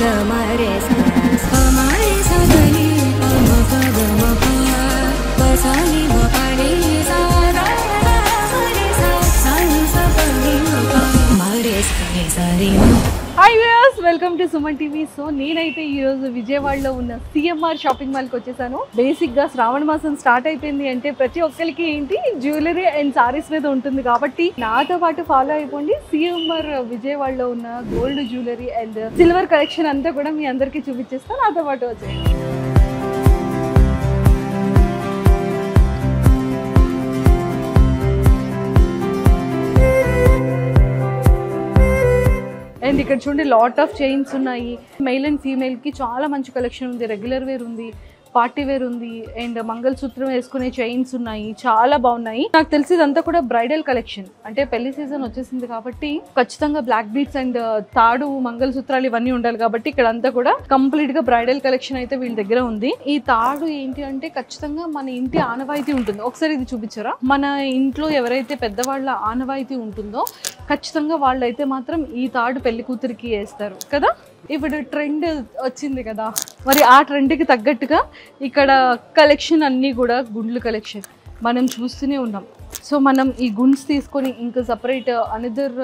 Hi viewers, welcome to Suman TV. So నేనైతే ఈ రోజు విజయవాడలో ఉన్న సిఎంఆర్ షాపింగ్ మాల్ కి వచ్చేసాను. బేసిక్ గా శ్రావణ మాసం స్టార్ట్ అయిపోయింది అంటే ప్రతి ఒక్కరికి ఏంటి జ్యువెలరీ అండ్ సారీస్ మీద ఉంటుంది కాబట్టి నాతో పాటు ఫాలో అయిపోండి. సిఎంఆర్ విజయవాడలో ఉన్న gold jewellery and silver collection అంతా కూడా మీ అందరికీ చూపించేస్తాను. నాతో పాటు వచ్చేయండి. అండ్ ఇక్కడ చూడండి లాట్ ఆఫ్ చైన్స్ ఉన్నాయి. మెయిల్ అండ్ ఫీమేల్ కి చాలా మంచి కలెక్షన్ ఉంది. రెగ్యులర్ వేర్ ఉంది, పార్టీ వేర్ ఉంది అండ్ మంగళసూత్రం వేసుకునే చైన్స్ ఉన్నాయి. చాలా బాగున్నాయి. నాకు తెలిసి ఇదంతా కూడా బ్రైడల్ కలెక్షన్. అంటే పెళ్లి సీజన్ వచ్చేసింది కాబట్టి ఖచ్చితంగా బ్లాక్ బీడ్స్ అండ్ తాడు మంగళసూత్రాలు ఇవన్నీ ఉండాలి కాబట్టి ఇక్కడ అంతా కూడా కంప్లీట్ గా బ్రైడల్ కలెక్షన్ అయితే వీళ్ళ దగ్గర ఉంది. ఈ తాడు ఏంటి అంటే ఖచ్చితంగా మన ఇంటి ఆనవాయితీ ఉంటుంది. ఒకసారి ఇది చూపించారా? మన ఇంట్లో ఎవరైతే పెద్దవాళ్ళ ఆనవాయితీ ఉంటుందో ఖచ్చితంగా వాళ్ళైతే మాత్రం ఈ తాడు పెళ్లి కూతురికి వేస్తారు కదా. ఇప్పుడు ట్రెండ్ వచ్చింది కదా, మరి ఆ ట్రెండ్కి తగ్గట్టుగా ఇక్కడ కలెక్షన్ అన్నీ కూడా గుండ్లు కలెక్షన్ మనం చూస్తూనే ఉన్నాం. సో మనం ఈ గుండ్స్ తీసుకొని ఇంకా సపరేట్ అనదర్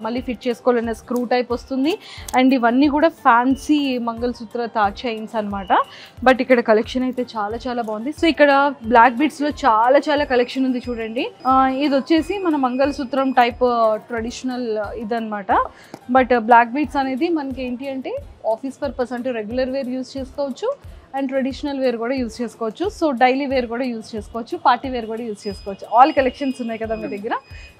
మళ్ళీ ఫిట్ చేసుకోవాలన్న స్క్రూ టైప్ వస్తుంది. అండ్ ఇవన్నీ కూడా ఫ్యాన్సీ మంగళసూత్ర చైన్స్ అనమాట. బట్ ఇక్కడ కలెక్షన్ అయితే చాలా చాలా బాగుంది. సో ఇక్కడ బ్లాక్ బీడ్స్లో చాలా చాలా కలెక్షన్ ఉంది చూడండి. ఇది వచ్చేసి మన మంగళసూత్రం టైప్ ట్రెడిషనల్ ఇదనమాట. బట్ బ్లాక్ బీడ్స్ అనేది మనకి ఏంటి అంటే ఆఫీస్ పర్పస్ అంటే రెగ్యులర్ వేర్ యూజ్ చేసుకోవచ్చు అండ్ ట్రెడిషనల్ వేర్ కూడా యూజ్ చేసుకోవచ్చు. సో డైలీ వేర్ కూడా యూజ్ చేసుకోవచ్చు, పార్టీ వేర్ కూడా యూజ్ చేసుకోవచ్చు. ఆల్ కలెక్షన్స్ ఉన్నాయి కదా మీ దగ్గర.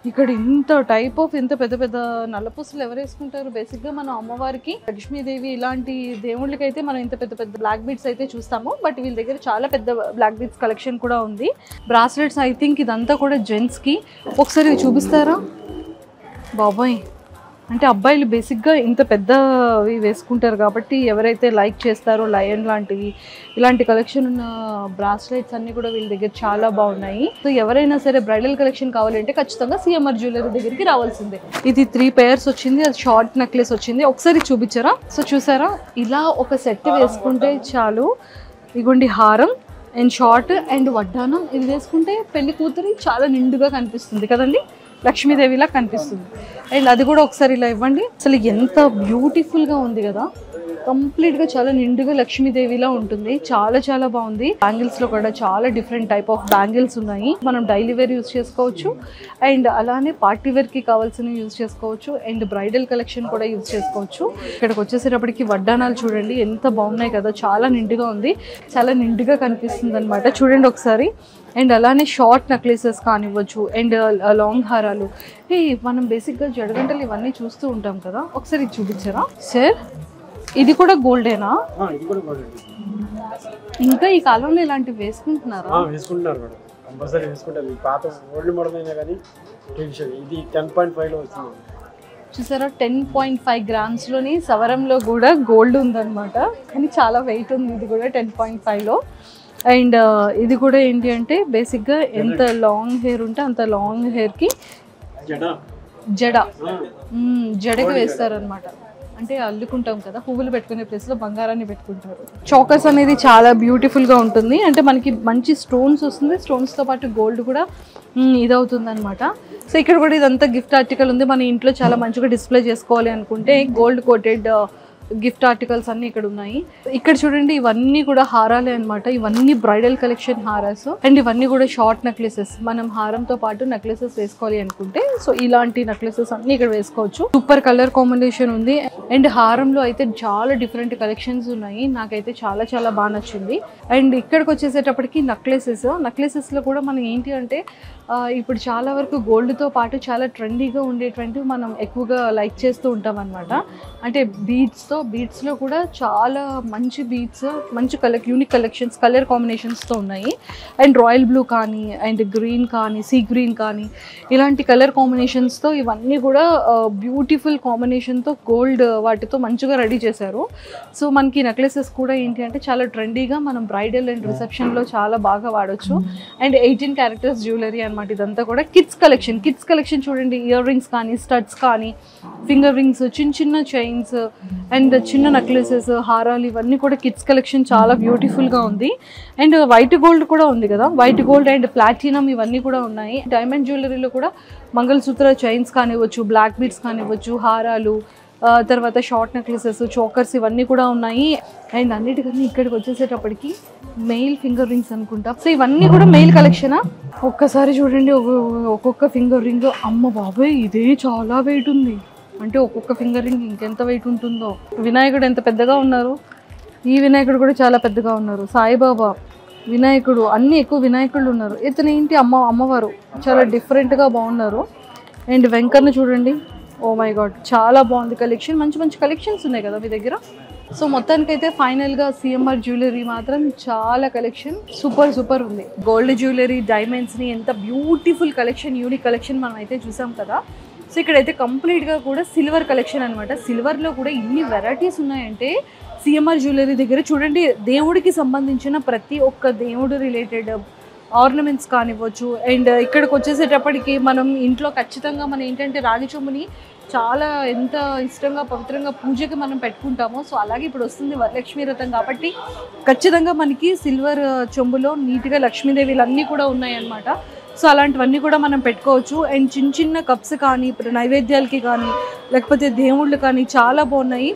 ఇక్కడ ఇంత టైప్ ఆఫ్ ఇంత పెద్ద పెద్ద నల్లపూసలు ఎవరు వేసుకుంటారు? బేసిక్గా మనం అమ్మవారికి, లక్ష్మీదేవి ఇలాంటి దేవుళ్ళకి అయితే మనం ఇంత పెద్ద పెద్ద బ్లాక్ బీడ్స్ అయితే చూస్తాము. బట్ వీళ్ళ దగ్గర చాలా పెద్ద బ్లాక్ బీడ్స్ కలెక్షన్ కూడా ఉంది. బ్రాస్లెట్స్ ఐ థింక్ ఇదంతా కూడా జెంట్స్కి. ఒకసారి చూపిస్తారా? బాబాయ్, అంటే అబ్బాయిలు బేసిక్గా ఇంత పెద్దవి వేసుకుంటారు కాబట్టి ఎవరైతే లైక్ చేస్తారో లయన్ లాంటివి ఇలాంటి కలెక్షన్ ఉన్న బ్రాస్లెట్స్ అన్నీ కూడా వీళ్ళ దగ్గర చాలా బాగున్నాయి. సో ఎవరైనా సరే బ్రైడల్ కలెక్షన్ కావాలంటే ఖచ్చితంగా సిఎంఆర్ జ్యువెలరీ దగ్గరికి రావాల్సిందే. ఇది 3 pairs వచ్చింది, అది షార్ట్ నెక్లెస్ వచ్చింది. ఒకసారి చూపించారా? సో చూసారా, ఇలా ఒక సెట్ వేసుకుంటే చాలు. ఇగోండి హారం అండ్ షార్ట్ అండ్ వడ్డానం. ఇది వేసుకుంటే పెళ్లి కూతురి చాలా నిండుగా కనిపిస్తుంది కదండి, లక్ష్మీదేవిలా కనిపిస్తుంది. అండ్ అది కూడా ఒకసారి ఇలా ఇవ్వండి. అసలు ఎంత బ్యూటిఫుల్గా ఉంది కదా, కంప్లీట్గా చాలా నిండుగా లక్ష్మీదేవిలా ఉంటుంది. చాలా చాలా బాగుంది. బ్యాంగిల్స్లో కూడా చాలా డిఫరెంట్ టైప్ ఆఫ్ బ్యాంగిల్స్ ఉన్నాయి. మనం డైలీ వేర్ యూజ్ చేసుకోవచ్చు అండ్ అలానే పార్టీ వేర్కి కావాల్సినవి యూజ్ చేసుకోవచ్చు అండ్ బ్రైడల్ కలెక్షన్ కూడా యూజ్ చేసుకోవచ్చు. ఇక్కడికి వచ్చేసేటప్పటికి వడ్డానాలు చూడండి ఎంత బాగున్నాయి కదా, చాలా నిండుగా ఉంది, చాలా నిండుగా కనిపిస్తుంది అనమాట. చూడండి ఒకసారి. అండ్ అలానే షార్ట్ నెక్లెసెస్ కానివ్వచ్చు అండ్ లాంగ్ హారాలు. మనం బేసిక్గా జడగంటలు ఇవన్నీ చూస్తూ ఉంటాం కదా. ఒకసారి ఇది చూపించారా సార్? ఇది కూడా గోల్డేనా? ఇంకా ఈ కాలంలో ఇలాంటివి వేసుకుంటున్నారా? వేసుకుంటున్నారు మేడం, కంపల్సరీ వేసుకుంటారు. పాత ఓల్డ్ మోడల్ అయినా కానీ ఇది 10.5లో వస్తుంది. చూసారా, 10.5 గ్రామ్స్లోని సవరంలో కూడా గోల్డ్ ఉందన్నమాట. కానీ చాలా వెయిట్ ఉంది. ఇది కూడా 10.5లో. అండ్ ఇది కూడా ఏంటి అంటే బేసిక్గా ఎంత లాంగ్ హెయిర్ ఉంటే అంత లాంగ్ హెయిర్కి జడకి వేస్తారనమాట. అంటే అల్లుకుంటాం కదా, పువ్వులు పెట్టుకునే ప్లేస్లో బంగారాన్ని పెట్టుకుంటారు. చోకర్స్ అనేది చాలా బ్యూటిఫుల్గా ఉంటుంది. అంటే మనకి మంచి స్టోన్స్ వస్తుంది, స్టోన్స్తో పాటు గోల్డ్ కూడా ఇదవుతుంది అనమాట. సో ఇక్కడ కూడా ఇదంతా గిఫ్ట్ ఆర్టికల్ ఉంది. మన ఇంట్లో చాలా మంచిగా డిస్ప్లే చేసుకోవాలి అనుకుంటే గోల్డ్ కోటెడ్ గిఫ్ట్ ఆర్టికల్స్ అన్నీ ఇక్కడ ఉన్నాయి. ఇక్కడ చూడండి, ఇవన్నీ కూడా హారాలే అనమాట. ఇవన్నీ బ్రైడల్ కలెక్షన్ హారాస్ అండ్ ఇవన్నీ కూడా షార్ట్ నెక్లెసెస్. మనం హారంతో పాటు నెక్లెసెస్ వేసుకోవాలి అనుకుంటే సో ఇలాంటి నెక్లెసెస్ అన్ని ఇక్కడ వేసుకోవచ్చు. సూపర్ కలర్ కాంబినేషన్ ఉంది. అండ్ హారంలో అయితే చాలా డిఫరెంట్ కలెక్షన్స్ ఉన్నాయి. నాకైతే చాలా చాలా బాగా నచ్చింది. అండ్ ఇక్కడికి వచ్చేసేటప్పటికి నెక్లెసెస్లో కూడా మనం ఏంటి అంటే ఇప్పుడు చాలా వరకు గోల్డ్తో పాటు చాలా ట్రెండీగా ఉండేటువంటివి మనం ఎక్కువగా లైక్ చేస్తూ ఉంటాం అనమాట. అంటే బీడ్స్లో కూడా చాలా మంచి బీడ్స్, మంచి యూనిక్ కలెక్షన్స్, కలర్ కాంబినేషన్స్తో ఉన్నాయి. అండ్ రాయల్ బ్లూ కానీ అండ్ గ్రీన్ కానీ సీ గ్రీన్ కానీ ఇలాంటి కలర్ కాంబినేషన్స్తో ఇవన్నీ కూడా బ్యూటిఫుల్ కాంబినేషన్తో గోల్డ్ వాటితో మంచిగా రెడీ చేశారు. సో మనకి నెక్లెసెస్ కూడా ఏంటి అంటే చాలా ట్రెండీగా మనం బ్రైడల్ అండ్ రిసెప్షన్లో చాలా బాగా వాడచ్చు. అండ్ 18 క్యారెక్టర్స్ జ్యువెలరీ అనమాట. ఇదంతా కూడా కిడ్స్ కలెక్షన్ చూడండి. ఇయర్ రింగ్స్ కానీ, స్టడ్స్ కానీ, ఫింగర్ రింగ్స్, చిన్న చిన్న చైన్స్ అండ్ అండ్ చిన్న నెక్లెసెస్, హారాలు ఇవన్నీ కూడా కిడ్స్ కలెక్షన్ చాలా బ్యూటిఫుల్గా ఉంది. అండ్ వైట్ గోల్డ్ కూడా ఉంది కదా, వైట్ గోల్డ్ అండ్ ప్లాటినం ఇవన్నీ కూడా ఉన్నాయి. డైమండ్ జ్యువెలరీలో కూడా మంగళసూత్ర చైన్స్ కానివ్వచ్చు, బ్లాక్ బీడ్స్ కానివ్వచ్చు, హారాలు, తర్వాత షార్ట్ నెక్లెసెస్, చోకర్స్ ఇవన్నీ కూడా ఉన్నాయి. అండ్ అన్నిటికన్నా ఇక్కడికి వచ్చేసేటప్పటికి మెయిల్ ఫింగర్ రింగ్స్ అనుకుంటా. సో ఇవన్నీ కూడా మెయిల్ కలెక్షనా. ఒక్కసారి చూడండి, ఒక్కొక్క ఫింగర్ రింగ్, అమ్మ బాబాయ్ ఇదే చాలా వెయిట్ ఉంది. అంటే ఒక్కొక్క ఫింగర్ రింగ్ ఇంకెంత వెయిట్ ఉంటుందో. వినాయకుడు ఎంత పెద్దగా ఉన్నారు, ఈ వినాయకుడు కూడా చాలా పెద్దగా ఉన్నారు. సాయిబాబా, వినాయకుడు, అన్నీ ఎక్కువ వినాయకుడు ఉన్నారు. ఇతను ఏంటి అమ్మవారు చాలా డిఫరెంట్గా బాగున్నారు. అండ్ వెంకన్న చూడండి, ఓ మై గాడ్ చాలా బాగుంది కలెక్షన్. మంచి మంచి కలెక్షన్స్ ఉన్నాయి కదా మీ దగ్గర. సో మొత్తానికైతే ఫైనల్గా సిఎంఆర్ జ్యువెలరీ మాత్రం చాలా కలెక్షన్ సూపర్ ఉంది. గోల్డ్ జ్యువెలరీ, డైమండ్స్ని ఎంత బ్యూటిఫుల్ కలెక్షన్, యూనిక్ కలెక్షన్ మనం అయితే చూసాం కదా. సో ఇక్కడైతే కంప్లీట్గా కూడా సిల్వర్ కలెక్షన్ అనమాట. సిల్వర్లో కూడా ఇన్ని వెరైటీస్ ఉన్నాయంటే సిఎంఆర్ జ్యువెలరీ దగ్గర చూడండి, దేవుడికి సంబంధించిన ప్రతి ఒక్క దేవుడు రిలేటెడ్ ఆర్నమెంట్స్ కానివ్వచ్చు. అండ్ ఇక్కడికి వచ్చేసేటప్పటికి మనం ఇంట్లో ఖచ్చితంగా మనం ఏంటంటే రాగి చెంబుని చాలా ఎంత ఇష్టంగా పవిత్రంగా పూజకి మనం పెట్టుకుంటామో, సో అలాగే ఇప్పుడు వస్తుంది వరలక్ష్మీ వ్రతం కాబట్టి ఖచ్చితంగా మనకి సిల్వర్ చెంబులో నీట్గా లక్ష్మీదేవిలు అన్నీ కూడా ఉన్నాయన్నమాట. సో అలాంటివన్నీ కూడా మనం పెట్టుకోవచ్చు. అండ్ చిన్న చిన్న కప్స్ కానీ, నైవేద్యాలకి కానీ, లేకపోతే దేవుళ్ళు కానీ చాలా బాగున్నాయి.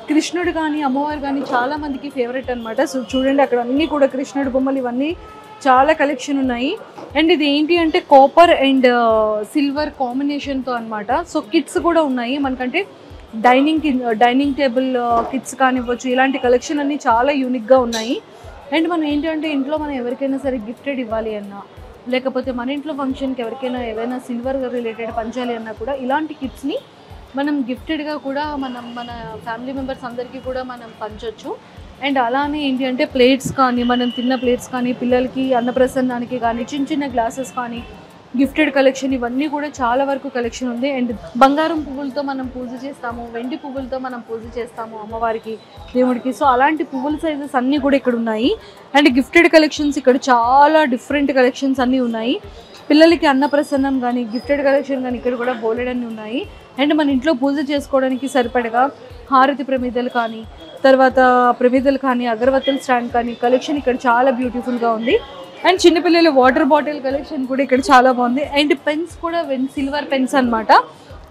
కృష్ణుడు కానీ అమ్మవారు కానీ చాలా మందికి ఫేవరెట్ అనమాట. సో చూడండి అక్కడ అన్నీ కూడా కృష్ణుడి బొమ్మలు ఇవన్నీ చాలా కలెక్షన్ ఉన్నాయి. అండ్ ఇది ఏంటి అంటే కాపర్ అండ్ సిల్వర్ కాంబినేషన్తో అనమాట. సో కిట్స్ కూడా ఉన్నాయి మనకంటే, డైనింగ్ టేబుల్ కిట్స్ కానివ్వచ్చు. ఇలాంటి కలెక్షన్ అన్నీ చాలా యూనిక్గా ఉన్నాయి. అండ్ మనం ఏంటంటే ఇంట్లో మనం ఎవరికైనా సరే గిఫ్టెడ్ ఇవ్వాలి అన్నా, లేకపోతే మన ఇంట్లో ఫంక్షన్కి ఎవరికైనా ఏవైనా సిల్వర్ రిలేటెడ్ పంచాలి అన్నా కూడా ఇలాంటి కిట్స్ని మనం గిఫ్టెడ్గా కూడా మన ఫ్యామిలీ మెంబర్స్ అందరికీ కూడా మనం పంచవచ్చు. అండ్ అలానే ఏంటి అంటే ప్లేట్స్ కానీ, మనం తిన్న ప్లేట్స్ కానీ, పిల్లలకి అన్నప్రసన్నానికి కానీ చిన్న చిన్న గ్లాసెస్ కానీ, గిఫ్టెడ్ కలెక్షన్ ఇవన్నీ కూడా చాలా వరకు కలెక్షన్ ఉంది. అండ్ బంగారం పువ్వులతో మనం పూజ చేస్తాము, వెండి పువ్వులతో మనం పూజ చేస్తాము అమ్మవారికి, దేవుడికి. సో అలాంటి పువ్వుల సైజెస్ అన్నీ కూడా ఇక్కడ ఉన్నాయి. అండ్ గిఫ్టెడ్ కలెక్షన్స్ ఇక్కడ చాలా డిఫరెంట్ కలెక్షన్స్ అన్నీ ఉన్నాయి. పిల్లలకి అన్నప్రసన్నం కానీ, గిఫ్టెడ్ కలెక్షన్ కానీ ఇక్కడ కూడా బోలెడన్ని ఉన్నాయి. అండ్ మన ఇంట్లో పూజ చేసుకోవడానికి సరిపడగా హారతి ప్రమిదలు కానీ, తర్వాత ప్రమిదలు కానీ, అగరబత్తుల స్టాండ్ కానీ కలెక్షన్ ఇక్కడ చాలా బ్యూటిఫుల్గా ఉంది. అండ్ చిన్నపిల్లల వాటర్ బాటిల్ కలెక్షన్ కూడా ఇక్కడ చాలా బాగుంది. అండ్ పెన్స్ కూడా సిల్వర్ పెన్స్ అనమాట.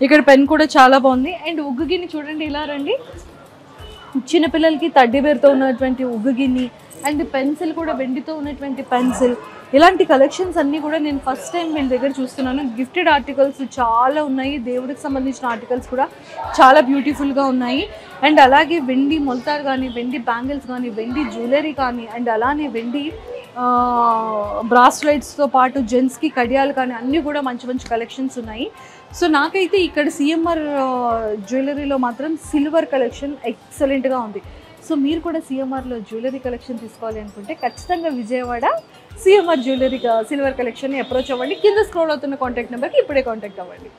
ఇక్కడ పెన్ కూడా చాలా బాగుంది. అండ్ ఉగ్గు గిన్నె చూడండి, ఇలా రండి, చిన్నపిల్లలకి తడ్డీ బేర్తో ఉన్నటువంటి ఉగ్గు గిన్నె. అండ్ పెన్సిల్ కూడా వెండితో ఉన్నటువంటి పెన్సిల్. ఇలాంటి కలెక్షన్స్ అన్నీ కూడా నేను ఫస్ట్ టైం వీళ్ళ దగ్గర చూస్తున్నాను. గిఫ్టెడ్ ఆర్టికల్స్ చాలా ఉన్నాయి, దేవుడికి సంబంధించిన ఆర్టికల్స్ కూడా చాలా బ్యూటిఫుల్గా ఉన్నాయి. అండ్ అలాగే వెండి మొలతాడు కానీ, వెండి బ్యాంగిల్స్ కానీ, వెండి జ్యువెలరీ కానీ, అండ్ అలానే వెండి బ్రాస్లైట్స్తో పాటు జెంట్స్కి కడియాలు కానీ అన్నీ కూడా మంచి మంచి కలెక్షన్స్ ఉన్నాయి. సో నాకైతే ఇక్కడ సిఎంఆర్ జ్యువెలరీలో మాత్రం సిల్వర్ కలెక్షన్ ఎక్సలెంట్గా ఉంది. సో మీరు కూడా సిఎంఆర్లో జ్యువెలరీ కలెక్షన్ తీసుకోవాలి అనుకుంటే ఖచ్చితంగా విజయవాడ సిఎంఆర్ జ్యువెలరీ సిల్వర్ కలెక్షన్ని అప్రోచ్ అవ్వండి. కింద స్క్రోల్ అవుతున్న కాంటాక్ట్ నెంబర్కి ఇప్పుడే కాంటాక్ట్ అవ్వండి.